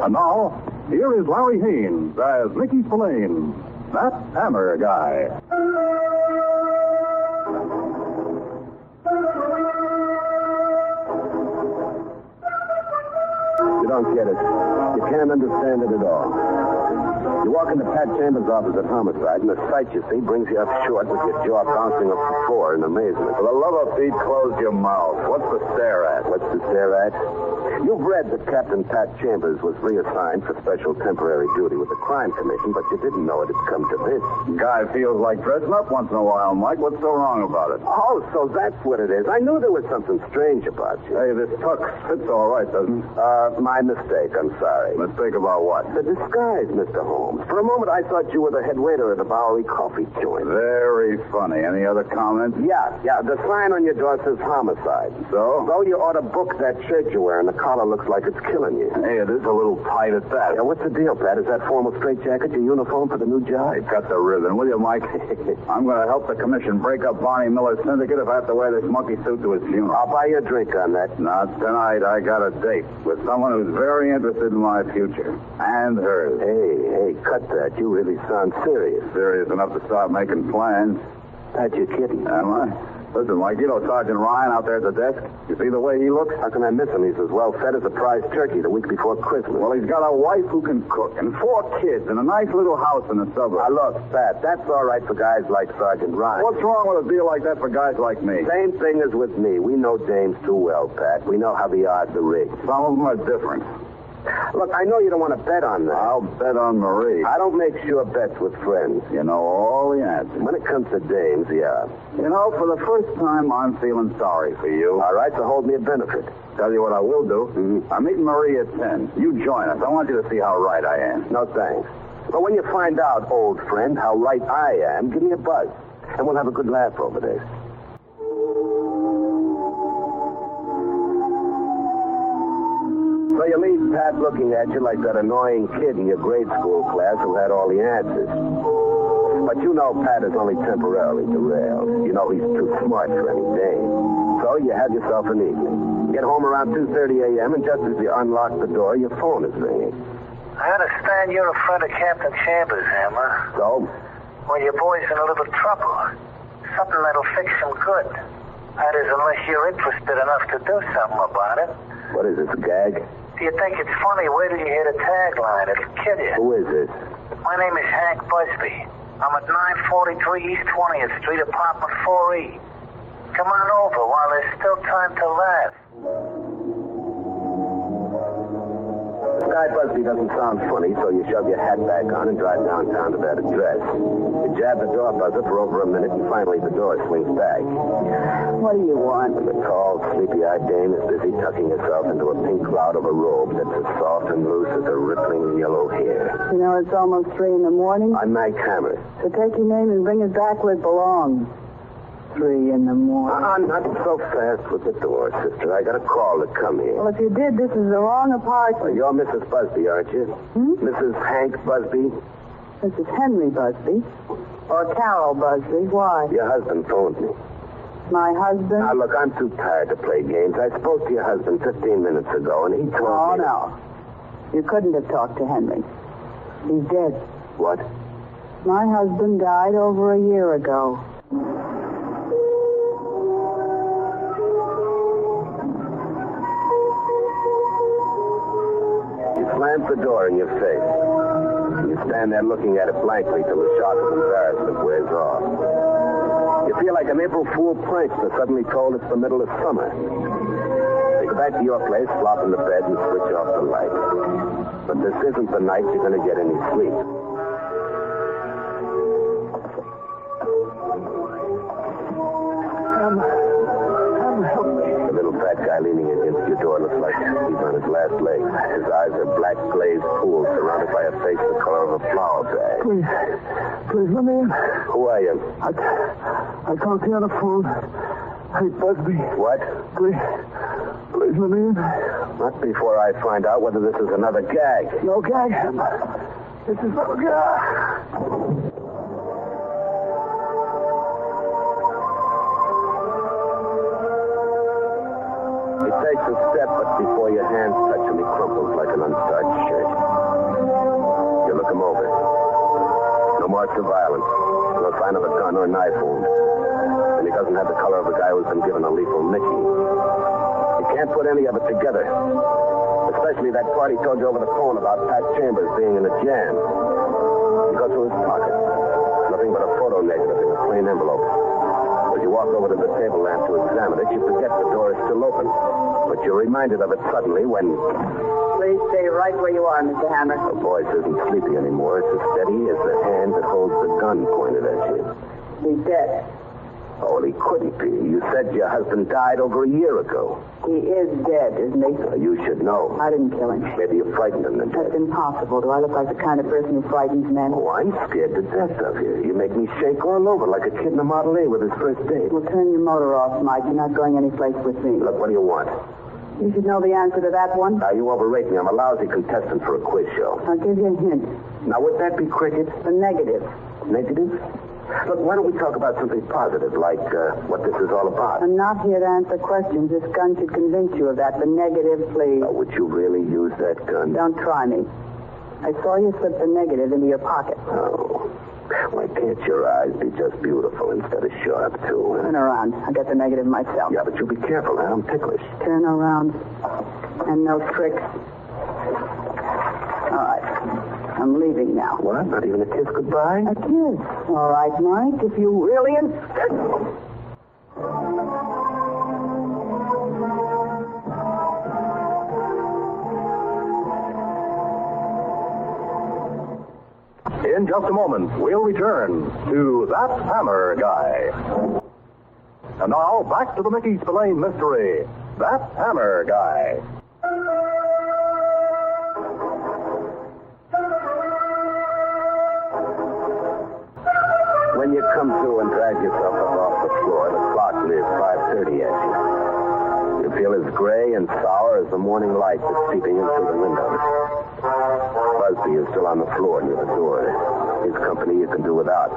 And now, here is Larry Haynes as Mickey Spillane, that hammer guy. You don't get it. You can't understand it at all. You walk into Pat Chambers' office at Homicide, and the sight you see brings you up short with your jaw bouncing off the floor in amazement. For the love of Pete, close your mouth. What's the stare at? What's to stare at? You've read that Captain Pat Chambers was reassigned for special temporary duty with the Crime Commission, but you didn't know it had come to this. Guy feels like dressing up once in a while, Mike. What's so wrong about it? Oh, so that's what it is. I knew there was something strange about you. Hey, this tux fits all right, doesn't it? My mistake. I'm sorry. Mistake about what? The disguise, Mr. Holmes. For a moment, I thought you were the head waiter at a Bowery coffee joint. Very funny. Any other comments? Yeah. The sign on your door says Homicide. So? So you ought to book that shirt you're wearing. The collar looks like it's killing you. Hey, it is a little tight at that. Yeah, what's the deal, Pat? Is that formal straitjacket your uniform for the new job? Hey, cut the ribbon, will you, Mike? I'm going to help the commission break up Barney Miller's syndicate if I have to wear this monkey suit to his funeral. I'll buy you a drink on that. Not tonight. I got a date with someone who's very interested in my future. And hers. Hey, cut that. You really sound serious. Serious enough to start making plans. Pat, you're kidding. Am I? Listen, Mike, you know Sergeant Ryan out there at the desk? You see the way he looks? How can I miss him? He's as well fed as a prize turkey the week before Christmas. Well, he's got a wife who can cook and 4 kids and a nice little house in the suburbs. Now, look, Pat, that's all right for guys like Sergeant Ryan. What's wrong with a deal like that for guys like me? Same thing as with me. We know dames too well, Pat. We know how the odds are rigged. Some of them are different. Look, I know you don't want to bet on that. I'll bet on Marie. I don't make sure bets with friends. You know all the answers. When it comes to dames, yeah. You know, for the first time, I'm feeling sorry for you. All right, so hold me a benefit. Tell you what I will do. Mm-hmm. I'm meeting Marie at 10. You join us. I want you to see how right I am. No, thanks. But when you find out, old friend, how right I am, give me a buzz. And we'll have a good laugh over this. So you leave Pat looking at you like that annoying kid in your grade school class who had all the answers. But you know Pat is only temporarily derailed. You know he's too smart for any dame. So you have yourself an evening. Get home around 2:30 a.m., and just as you unlock the door, your phone is ringing. I understand you're a friend of Captain Chambers, Hammer. So? Well, your boy's in a little trouble. Something that'll fix him good. That is, unless you're interested enough to do something about it. What is this, a gag? Do you think it's funny? Wait till you hear the tagline. It'll kill you. Who is this? My name is Hank Busby. I'm at 943 East 20th Street, apartment 4E. Come on over while there's still time to laugh. Guy Busby doesn't sound funny, so you shove your hat back on and drive downtown to that address. You jab the door buzzer for over a minute, and finally the door swings back. What do you want? And the tall, sleepy-eyed dame is busy tucking herself into a pink cloud of a robe that's as soft and loose as her rippling yellow hair. You know, it's almost 3 in the morning. I'm Mike Hammer. So take your name and bring it back where it belongs. 3 in the morning. Not so fast with the door, sister. I got a call to come here. Well, if you did, this is the wrong Well, apartment. you're Mrs. Busby, aren't you? Mrs. Hank Busby? This is Henry Busby. Or Carol Busby. Why? Your husband phoned me. My husband? Now, look, I'm too tired to play games. I spoke to your husband 15 minutes ago, and he told Oh, me... no. You couldn't have talked to Henry. He's dead. What? My husband died over a year ago. He slams the door in your face. You stand there looking at it blankly till the shock of embarrassment wears off. You feel like an April Fool prankster suddenly told it's the middle of summer. You go back to your place, flop in the bed, and switch off the light. But this isn't the night you're going to get any sleep. Help me. The little fat guy leaning against your door looks like he's on his last legs. His eyes are black glazed pools surrounded by a face the color of a flower bag. Please, let me in. Who are you? I talked to you on the phone. Hey, Busby. What? Please let me in. Not before I find out whether this is another gag. No gag. This is no gag. He takes a step, but before your hands touch him, he crumpled like an unstarched shirt. You look him over. No marks of violence. No sign of a gun or knife wound. And he doesn't have the color of a guy who's been given a lethal Mickey. You can't put any of it together. Especially that part he told you over the phone about Pat Chambers being in a jam. You go through his pocket. Nothing but a photo negative in a plain envelope. As you walk over to the table lamp to examine it, you forget the door is still open. But you're reminded of it suddenly when... Please stay right where you are, Mr. Hammer. The voice isn't sleepy anymore. It's as steady as the hand that holds the gun pointed at you. He's dead. Oh, well, he couldn't be. You said your husband died over a year ago. He is dead, isn't he? You should know. I didn't kill him. Maybe you frightened him. That's impossible. Do I look like the kind of person who frightens men? Oh, I'm scared to death of you. You make me shake all over like a kid in a Model A with his first date. Well, turn your motor off, Mike. You're not going anyplace with me. Look, what do you want? You should know the answer to that one. Now, you overrate me. I'm a lousy contestant for a quiz show. I'll give you a hint. Now, would that be cricket? The negative. Negative? Look, why don't we talk about something positive, like what this is all about? I'm not here to answer questions. This gun should convince you of that. The negative, please. Would you really use that gun? Don't try me. I saw you slip the negative into your pocket. Oh. Why can't your eyes be just beautiful instead of sharp, too? Turn around. I'll get the negative myself. Yeah, but you be careful now. I'm ticklish. Turn around. And no tricks. All right. I'm leaving now. What? Not even a kiss goodbye? A kiss. All right, Mike, if you really insist. In just a moment, we'll return to That Hammer Guy. And now, back to the Mickey Spillane mystery. That Hammer Guy. When you come to and drag yourself up off the floor, the clock leaves 5:30 at you. You feel as gray and sour as the morning light that's seeping in through the windows. Busby is still on the floor near the door. His company you can do without.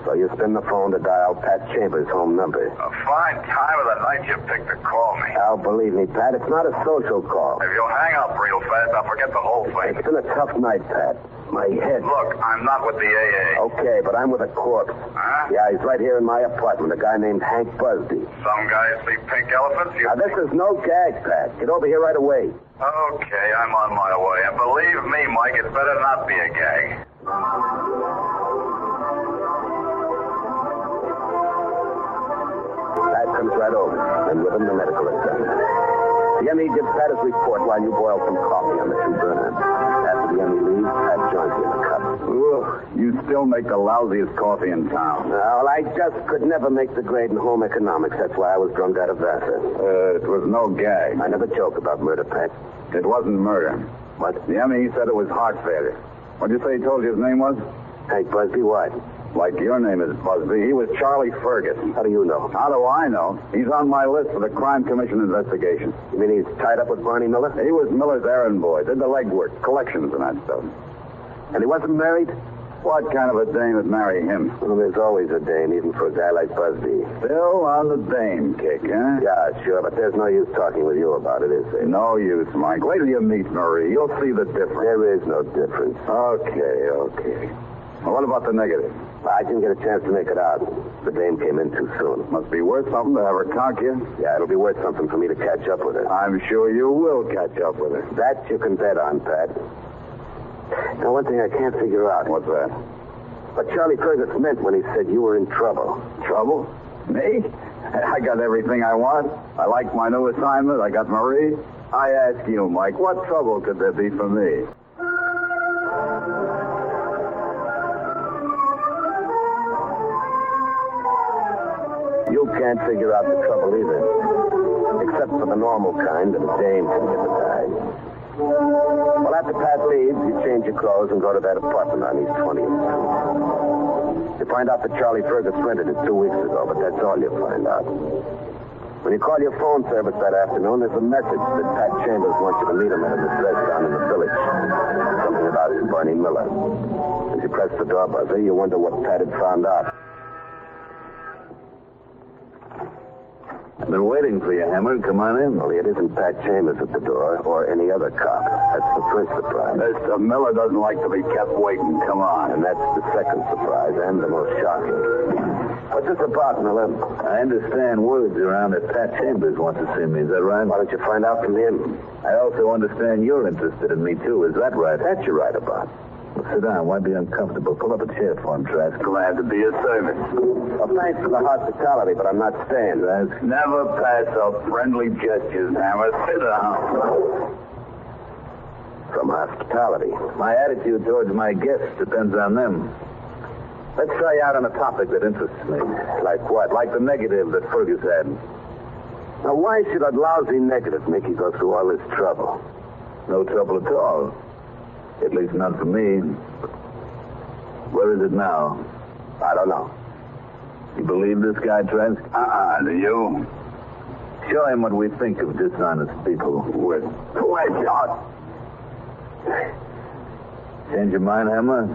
So you spin the phone to dial Pat Chambers' home number. A fine time of the night you picked to call me. Al, believe me, Pat, it's not a social call. If you'll hang up real fast, I'll forget the whole thing. It's been a tough night, Pat. My head. Look, I'm not with the AA. Okay, but I'm with a corpse. Huh? Yeah, he's right here in my apartment, a guy named Hank Busby. Some guys see pink elephants. Now, this is no gag, Pat. Get over here right away. Okay, I'm on my way. And believe me, Mike, it better not be a gag. Pat comes right over, and with him the medical examiner. The ME gives Pat his report while you boil some coffee on the two-burner. After the ME leaves, Pat joins you in the cup. Ooh, you still make the lousiest coffee in town. Well, I just could never make the grade in home economics. That's why I was drummed out of Vassar. It was no gag. I never joke about murder, Pat. It wasn't murder. What? The ME said it was heart failure. What'd you say he told you his name was? Hank Busby, what? Like your name is Busby. He was Charlie Fergus. How do you know? How do I know? He's on my list for the Crime Commission investigation. You mean he's tied up with Barney Miller? He was Miller's errand boy. Did the legwork, collections and that stuff. And he wasn't married? What kind of a dame would marry him? Well, there's always a dame, even for a guy like Busby. Still on the dame kick, huh? Yeah, sure, but there's no use talking with you about it, is there? No use, Mike. Wait till you meet Marie. You'll see the difference. There is no difference. Okay. Well, what about the negative? I didn't get a chance to make it out. The dame came in too soon. Must be worth something to have her conk you. Yeah, it'll be worth something for me to catch up with her. I'm sure you will catch up with her. That you can bet on, Pat. Now, one thing I can't figure out. What's that? What Charlie Fergus meant when he said you were in trouble. Trouble? Me? I got everything I want. I like my new assignment. I got Marie. I ask you, Mike, what trouble could there be for me? You can't figure out the trouble either. Except for the normal kind that a dame can hypnotize. Well, after Pat leaves, you change your clothes and go to that apartment on East 20th Street. You find out that Charlie Fergus rented it 2 weeks ago, but that's all you'll find out. When you call your phone service that afternoon, there's a message that Pat Chambers wants you to meet him at an address down in the village. Something about Barney Miller. As you press the door buzzer, you wonder what Pat had found out. Been waiting for you, Hammer. Come on in. Only it isn't Pat Chambers at the door or any other cop. That's the first surprise. Mr. Miller doesn't like to be kept waiting. Come on. And that's the second surprise and the most shocking. What's this about, Miller? I understand words around that Pat Chambers wants to see me. Is that right? Why don't you find out from him? I also understand you're interested in me, too. Is that right? That you're right about. Well, sit down. Why be uncomfortable? Pull up a chair for him, Trask. Glad to be of service. Well, thanks for the hospitality, but I'm not staying. Trask. Never pass up friendly gestures, Hammer. Sit down. From hospitality. My attitude towards my guests depends on them. Let's try out on a topic that interests me. Like what? Like the negative that Fergus had. Now, why should a lousy negative make you go through all this trouble? No trouble at all. At least not for me. Where is it now? I don't know. You believe this guy, Trask? Do you? Show him what we think of dishonest people. With pleasure. Change your mind, Hammer?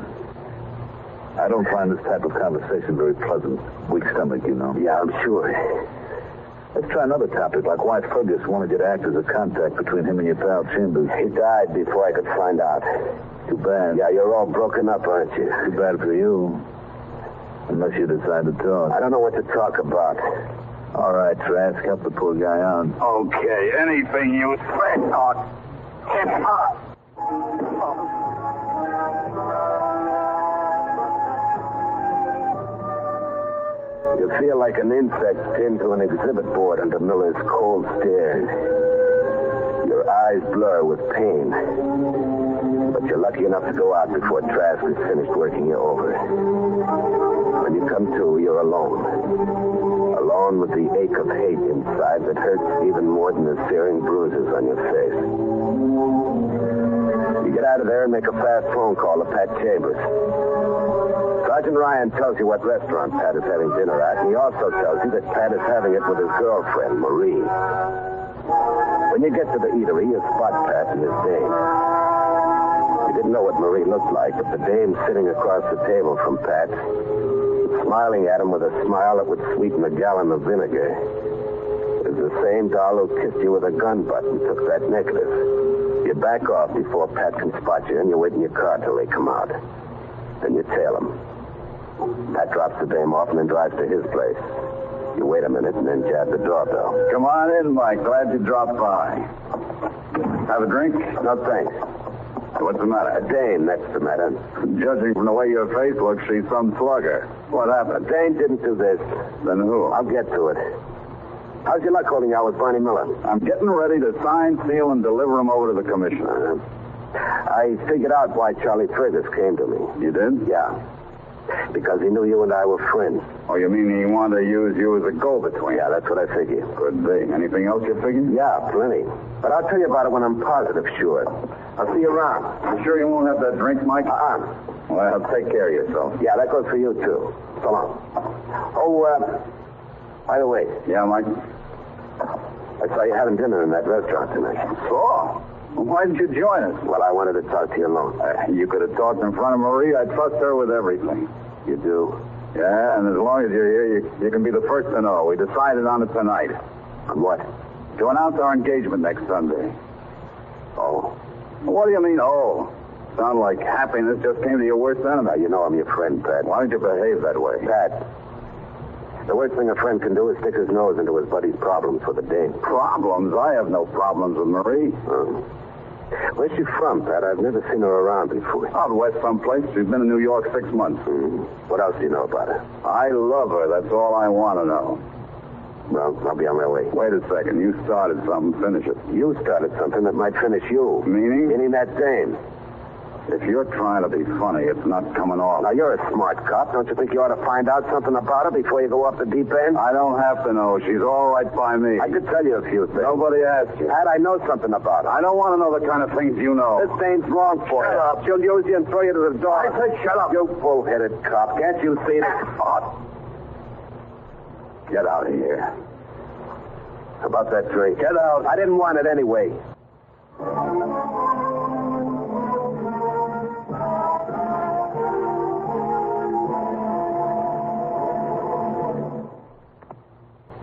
I don't find this type of conversation very pleasant. Weak stomach, you know. Yeah, I'm sure. Let's try another topic, like why Fergus wanted you to act as a contact between him and your pal Chambers. He died before I could find out. Too bad. Yeah, you're all broken up, aren't you? Too bad for you. Unless you decide to talk. I don't know what to talk about. All right, Trask, help the poor guy out. Okay, anything you say. You feel like an insect pinned to an exhibit board under Miller's cold stare. Your eyes blur with pain. But you're lucky enough to go out before Trask is finished working you over. When you come to, you're alone. Alone with the ache of hate inside that hurts even more than the searing bruises on your face. You get out of there and make a fast phone call to Pat Chambers. Sergeant Ryan tells you what restaurant Pat is having dinner at, and he also tells you that Pat is having it with his girlfriend, Marie. When you get to the eatery, you spot Pat and his dame. You didn't know what Marie looked like, but the dame sitting across the table from Pat, smiling at him with a smile that would sweeten a gallon of vinegar, is the same doll who kissed you with a gun butt and took that negative. You back off before Pat can spot you, and you wait in your car till they come out. Then you tail them. Pat drops the dame off and then drives to his place. You wait a minute and then jab the doorbell. Come on in, Mike. Glad you dropped by. Have a drink? No, thanks. What's the matter? A dame, that's the matter. Judging from the way your face looks, she's some slugger. What happened? Dame didn't do this. Then who? I'll get to it. How's your luck holding out with Barney Miller? I'm getting ready to sign, seal, and deliver him over to the commissioner. I figured out why Charlie Fergus came to me. You did? Yeah. Because he knew you and I were friends. Oh, you mean he wanted to use you as a go-between? Yeah, that's what I figured. Could be. Anything else you figured? Yeah, plenty. But I'll tell you about it when I'm positive sure. I'll see you around. You sure you won't have that drink, Mike? Well, take care of yourself. Yeah, that goes for you, too. So long. Oh, by the way. Yeah, Mike? I saw you having dinner in that restaurant tonight. So? Well, why didn't you join us? Well, I wanted to talk to you alone. You could have talked in front of Marie. I trust her with everything. You do? Yeah, and as long as you're here, you can be the first to know. We decided on it tonight. On what? To announce our engagement next Sunday. Oh? What do you mean, oh? Sound like happiness just came to your worst enemy. Now, you know I'm your friend, Pat. Why don't you behave that way? Pat, the worst thing a friend can do is stick his nose into his buddy's problems with a dame. Problems? I have no problems with Marie. Where's she from, Pat? I've never seen her around before. Out west someplace. She's been in New York 6 months. What else do you know about her? I love her. That's all I want to know. Well, I'll be on my way. Wait a second. You started something. Finish it. You started something that might finish you. Meaning? Meaning that dame. If you're trying to be funny, it's not coming off. Now, you're a smart cop. Don't you think you ought to find out something about her before you go off the deep end? I don't have to know. She's all right by me. I could tell you a few things. Nobody asked you. Pat, I know something about her. I don't want to know the kind of things you know. This dame's wrong for you. Shut up. She'll use you and throw you to the dog. I said shut up. You bull-headed cop. Can't you see that? Get out of here. How about that drink? Get out. I didn't want it anyway.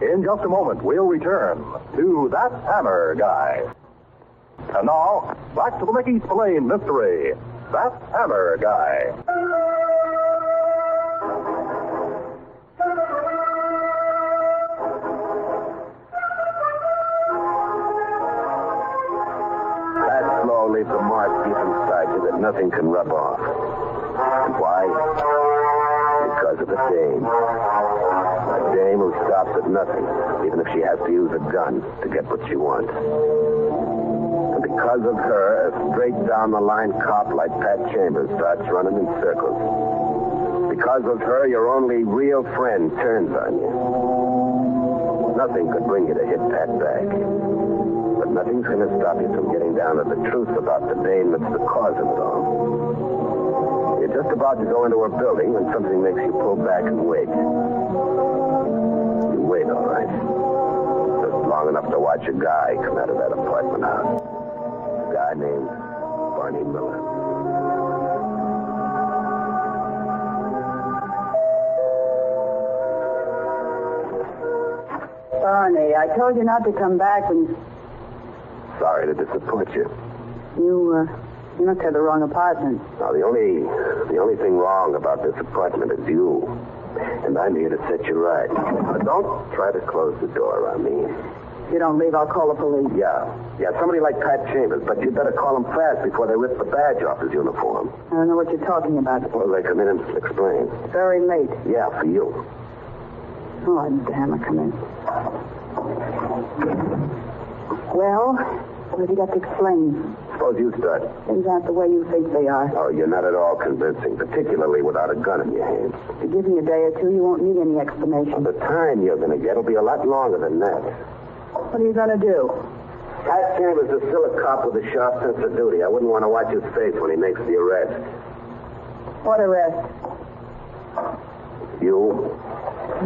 In just a moment, we'll return to That Hammer Guy. And now, back to the Mickey Spillane mystery, That Hammer Guy. That slow leaves a mark deep inside you that nothing can rub off. And why? Because of the dame. A dame who stops at nothing, even if she has to use a gun to get what she wants. And because of her, a straight down the line cop like Pat Chambers starts running in circles. Because of her, your only real friend turns on you. Nothing could bring you to hit Pat back. But nothing's going to stop you from getting down to the truth about the dame that's the cause of it all. You're just about to go into her building when something makes you pull back and wait. You wait, all right. Just long enough to watch a guy come out of that apartment house. A guy named Barney Miller. Barney, I told you not to come back when... Sorry to disappoint you. You must have the wrong apartment. Now, the only thing wrong about this apartment is you. And I'm here to set you right. But don't try to close the door on me. If you don't leave, I'll call the police. Yeah, somebody like Pat Chambers, but you'd better call him fast before they rip the badge off his uniform. I don't know what you're talking about. Well, they come in and explain. It's very late. Yeah, for you. Oh, Mr. Hammer, come in. Well, what have you got to explain? Suppose you start. Things aren't the way you think they are. Oh, you're not at all convincing, particularly without a gun in your hands. If you give me a day or two, you won't need any explanation. Well, the time you're going to get will be a lot longer than that. What are you going to do? Pat Chambers is still a cop with a sharp sense of duty. I wouldn't want to watch his face when he makes the arrest. What arrest? You?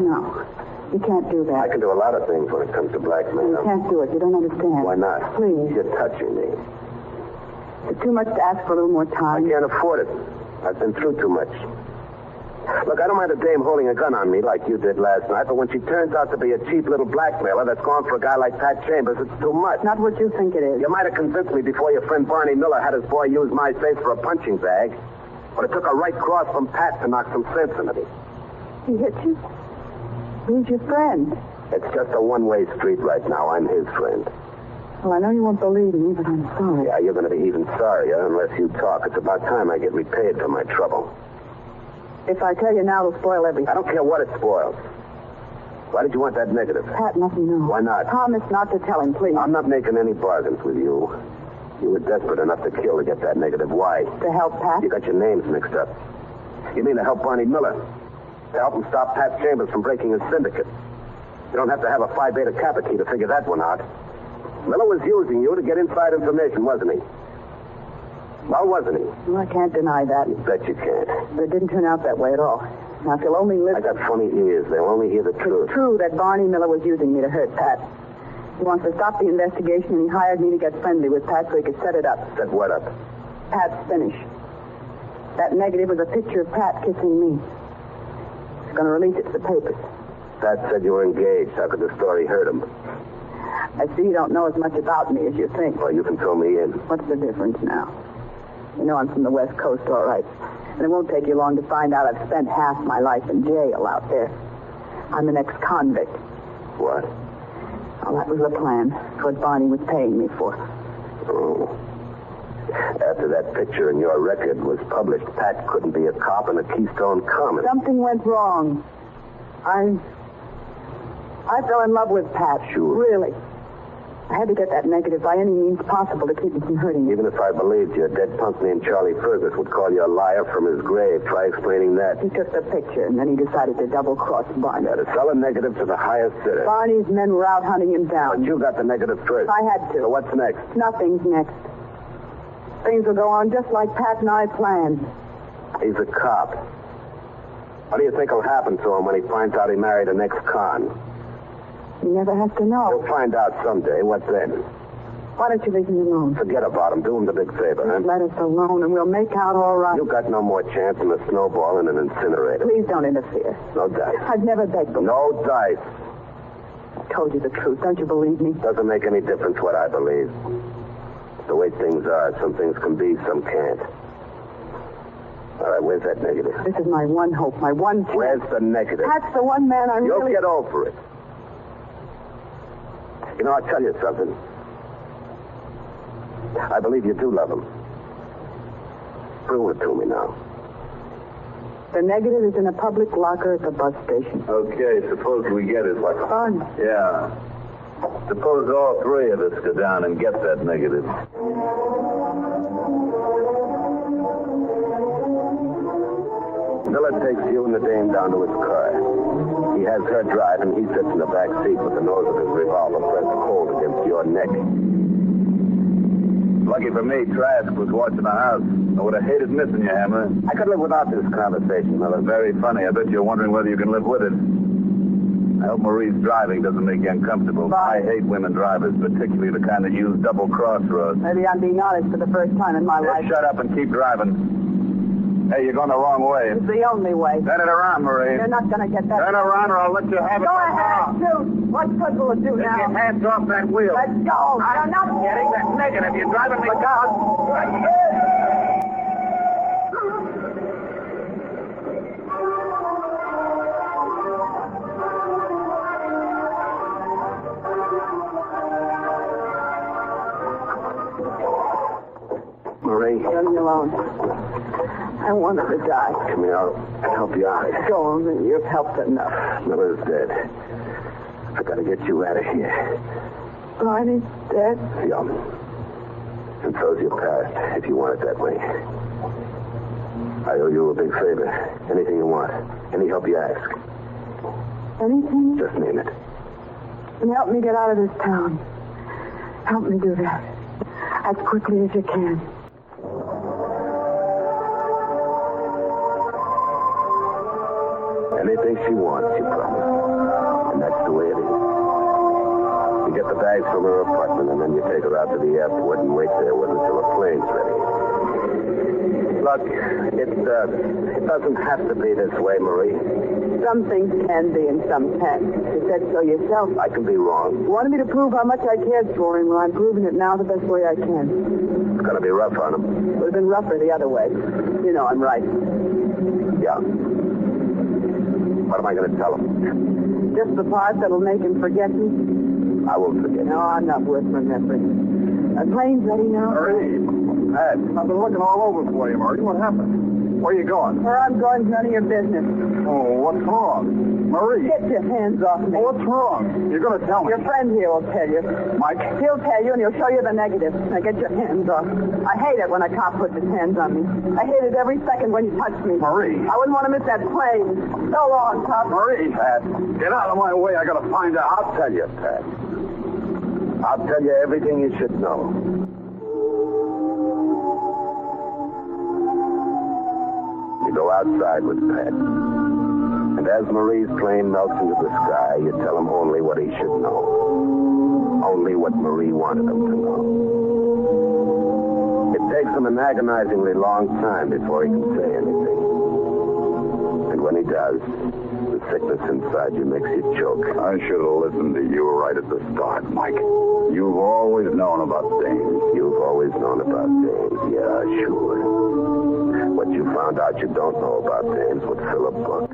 No. You can't do that. I can do a lot of things when it comes to blackmail. You can't do it. You don't understand. Why not? Please. You're touching me. It's too much to ask for a little more time. I can't afford it. I've been through too much. Look, I don't mind a dame holding a gun on me like you did last night, but when she turns out to be a cheap little blackmailer that's gone for a guy like Pat Chambers, it's too much. Not what you think it is. You might have convinced me before your friend Barney Miller had his boy use my face for a punching bag. But it took a right cross from Pat to knock some sense into me. He hit you? He's your friend. It's just a one-way street right now. I'm his friend. Well, I know you won't believe me, but I'm sorry. Yeah, you're going to be even sorrier unless you talk. It's about time I get repaid for my trouble. If I tell you now, it'll spoil everything. I don't care what it spoils. Why did you want that negative? Pat, nothing new. Why not? Promise not to tell him, please. I'm not making any bargains with you. You were desperate enough to kill to get that negative. Why? To help Pat? You got your names mixed up. You mean to help Barney Miller? To help him stop Pat Chambers from breaking his syndicate. You don't have to have a Phi Beta Kappa key to figure that one out. Miller was using you to get inside information, wasn't he? Well, wasn't he? Well, I can't deny that. You bet you can't. But it didn't turn out that way at all. Now, if you'll only listen... I got funny ears. They'll only hear the truth. It's true that Barney Miller was using me to hurt Pat. He wants to stop the investigation, and he hired me to get friendly with Pat so he could set it up. Set what up? Pat's finish. That negative was a picture of Pat kissing me. He's going to release it to the papers. Pat said you were engaged. How could the story hurt him? I see you don't know as much about me as you think. Well, you can throw me in. What's the difference now? You know I'm from the West Coast, all right. And it won't take you long to find out I've spent half my life in jail out there. I'm an ex-convict. What? Well, that was the plan. It's what Barney was paying me for. Oh. After that picture in your record was published, Pat couldn't be a cop in a Keystone Common. Something went wrong. I fell in love with Pat. Sure. Really. I had to get that negative by any means possible to keep him from hurting me. Even if I believed you, a dead punk named Charlie Fergus would call you a liar from his grave. Try explaining that. He took the picture, and then he decided to double-cross Barney. Yeah, to sell a negative to the highest bidder. Barney's men were out hunting him down. But you got the negative first. I had to. So what's next? Nothing's next. Things will go on just like Pat and I planned. He's a cop. What do you think will happen to him when he finds out he married an ex-con? He never has to know. He'll find out someday. What then? Why don't you leave me alone? Forget about him. Do him the big favor, huh? Let us alone, and we'll make out all right. You got no more chance than a snowball in an incinerator. Please don't interfere. No dice. I've never begged them. No dice. told you the truth. Don't you believe me? Doesn't make any difference what I believe. The way things are, some things can be, some can't. All right, where's that negative? This is my one hope, my one chance. Where's the negative? Pat's the one man I'm You'll really... get over it. You know, I'll tell you something. I believe you do love him. Prove it to me now. The negative is in a public locker at the bus station. Okay, suppose we get it. Fun. Yeah. Suppose all three of us go down and get that negative. Miller takes you and the dame down to his car. He has her drive, and he sits in the back seat with the nose of his revolver pressed cold against your neck. Lucky for me, Trask was watching the house. I would have hated missing you, Hammer. I could live without this conversation, Miller. Very funny. I bet you're wondering whether you can live with it. I hope Marie's driving doesn't make you uncomfortable. I hate women drivers, particularly the kind that use double crossroads. Maybe I'm being honest for the first time in my life. Shut up and keep driving. Hey, you're going the wrong way. It's the only way. Turn it around, Marie. You're not going to get that. Turn around or I'll let you have it. Go ahead, shoot. What good will it do Get now? your hands off that wheel. Let's go. I'm You're not getting that negative. You're driving me down. Marie. Leave me alone. I wanted to die. Come here, I'll help you out. Go on. You've helped enough. Miller's dead. I gotta get you out of here. Barney's dead. Yeah. And so's your past, if you want it that way. I owe you a big favor. Anything you want. Any help you ask. Anything? Just name it. And help me get out of this town. Help me do that. As quickly as you can. Anything she wants, you promise. And that's the way it is. You get the bags from her apartment, and then you take her out to the airport and wait there with her till the plane's ready. Look, it doesn't have to be this way, Marie. Some things can be and some can't. You said so yourself. I can be wrong. You wanted me to prove how much I cared for him. Well, I'm proving it now the best way I can. It's gonna be rough on him. Would have been rougher the other way. You know I'm right. Yeah. What am I gonna tell him? Just the part that'll make him forget me? I won't forget. No, I'm not worth remembering. The plane's ready now. Marie. Pat, I've been looking all over for you, Marie. What happened? Where are you going? Where I'm going's none of your business. Oh, what's wrong? Marie. Get your hands off me. Oh, what's wrong? You're going to tell me. Your friend here will tell you. Mike? He'll tell you, and he'll show you the negative. Now get your hands off. I hate it when a cop puts his hands on me. I hate it every second when you touch me. Marie. I wouldn't want to miss that plane. So long, cop. Marie. Pat, get out of my way. I got to find out. I'll tell you, Pat. I'll tell you everything you should know. You go outside with Pat. And as Marie's plane melts into the sky, you tell him only what he should know. Only what Marie wanted him to know. It takes him an agonizingly long time before he can say anything. And when he does, the sickness inside you makes you choke. I should have listened to you right at the start, Mike. You've always known about dames. You've always known about dames. Yeah, sure. What you found out you don't know about dames would fill a book.